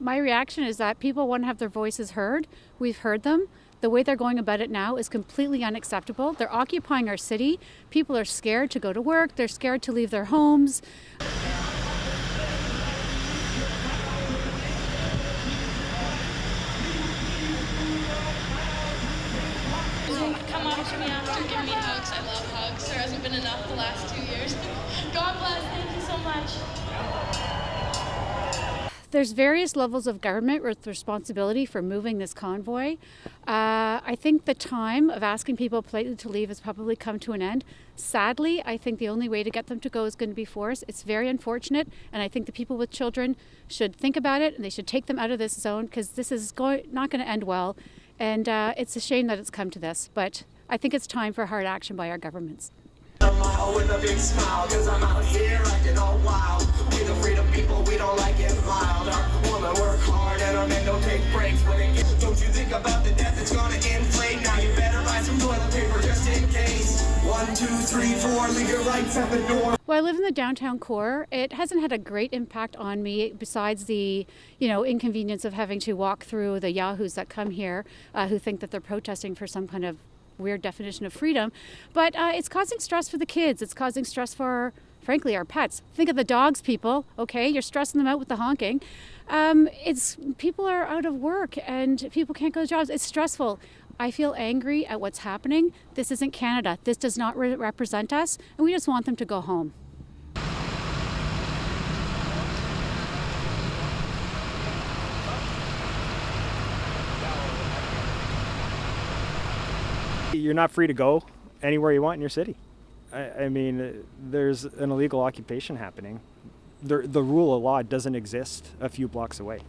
My reaction is that people want to have their voices heard. We've heard them. The way they're going about it now is completely unacceptable. They're occupying our city. People are scared to go to work. They're scared to leave their homes. Come up to me after, give me hugs. I love hugs. There hasn't been enough the last 2 years. God bless. Thank you so much. There's various levels of government with responsibility for moving this convoy. I think the time of asking people politely to leave has probably come to an end. Sadly, I think the only way to get them to go is going to be force. It's very unfortunate, and I think the people with children should think about it, and they should take them out of this zone, because this is not going to end well. And it's a shame that it's come to this, but I think it's time for hard action by our governments. With a big smile, 'cause I'm out here acting all wild. We the freedom people, we don't like it mild. Our women work hard and our men don't take breaks when it gets. Don't you think about the death that's gonna inflate? Now you better buy some toilet paper just in case. 1, 2, 3, 4, leave your rights at the door. Well, I live in the downtown core. It hasn't had a great impact on me besides the, inconvenience of having to walk through the yahoos that come here who think that they're protesting for some kind of weird definition of freedom. But it's causing stress for the kids. It's causing stress for, frankly, our pets. Think of the dogs, people, okay? You're stressing them out with the honking. People are out of work and people can't go to jobs. It's stressful. I feel angry at what's happening. This isn't Canada. This does not represent us, and we just want them to go home. You're not free to go anywhere you want in your city. I mean, there's an illegal occupation happening. The rule of law doesn't exist a few blocks away.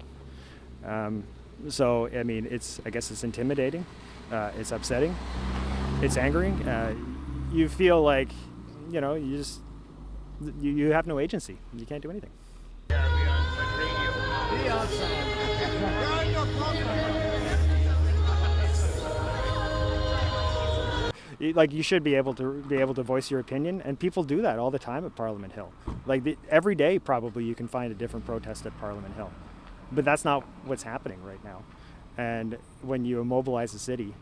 So, I mean, I guess it's intimidating. It's upsetting. It's angering. You feel like, you have no agency. You can't do anything. You should be able to voice your opinion, and people do that all the time at Parliament Hill. Every day, probably you can find a different protest at Parliament Hill, but that's not what's happening right now. And when you immobilize the city,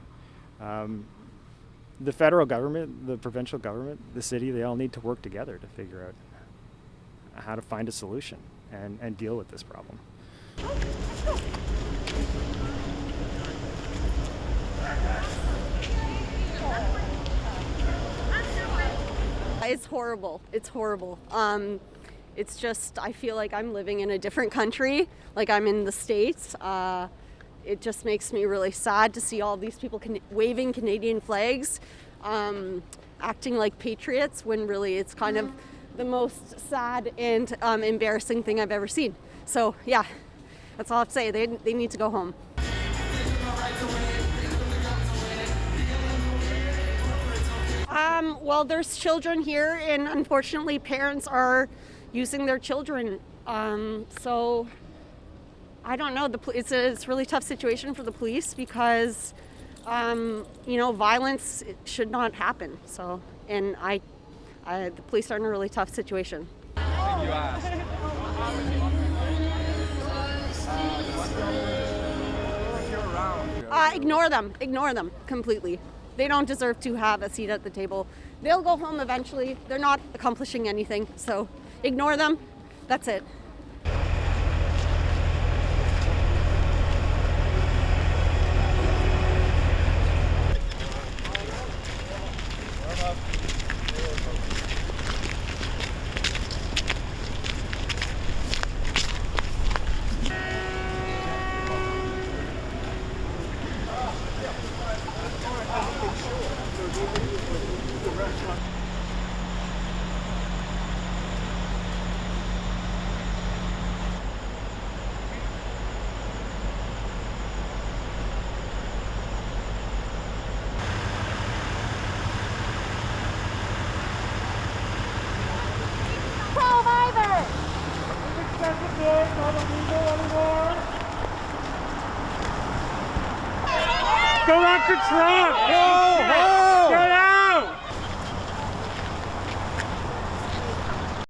the federal government, the provincial government, the city, they all need to work together to figure out how to find a solution and deal with this problem. It's horrible. It's horrible. It's just, I feel like I'm living in a different country, like I'm in the States. It just makes me really sad to see all these people waving Canadian flags, acting like patriots, when really it's kind of the most sad and embarrassing thing I've ever seen. So yeah, that's all I have to say. They need to go home. Well, there's children here, and unfortunately parents are using their children. So I don't know. It's a really tough situation for the police because, violence should not happen. So, and the police are in a really tough situation. Ignore them completely. They don't deserve to have a seat at the table. They'll go home eventually. They're not accomplishing anything, so ignore them. That's it. Go after Trump! Go home!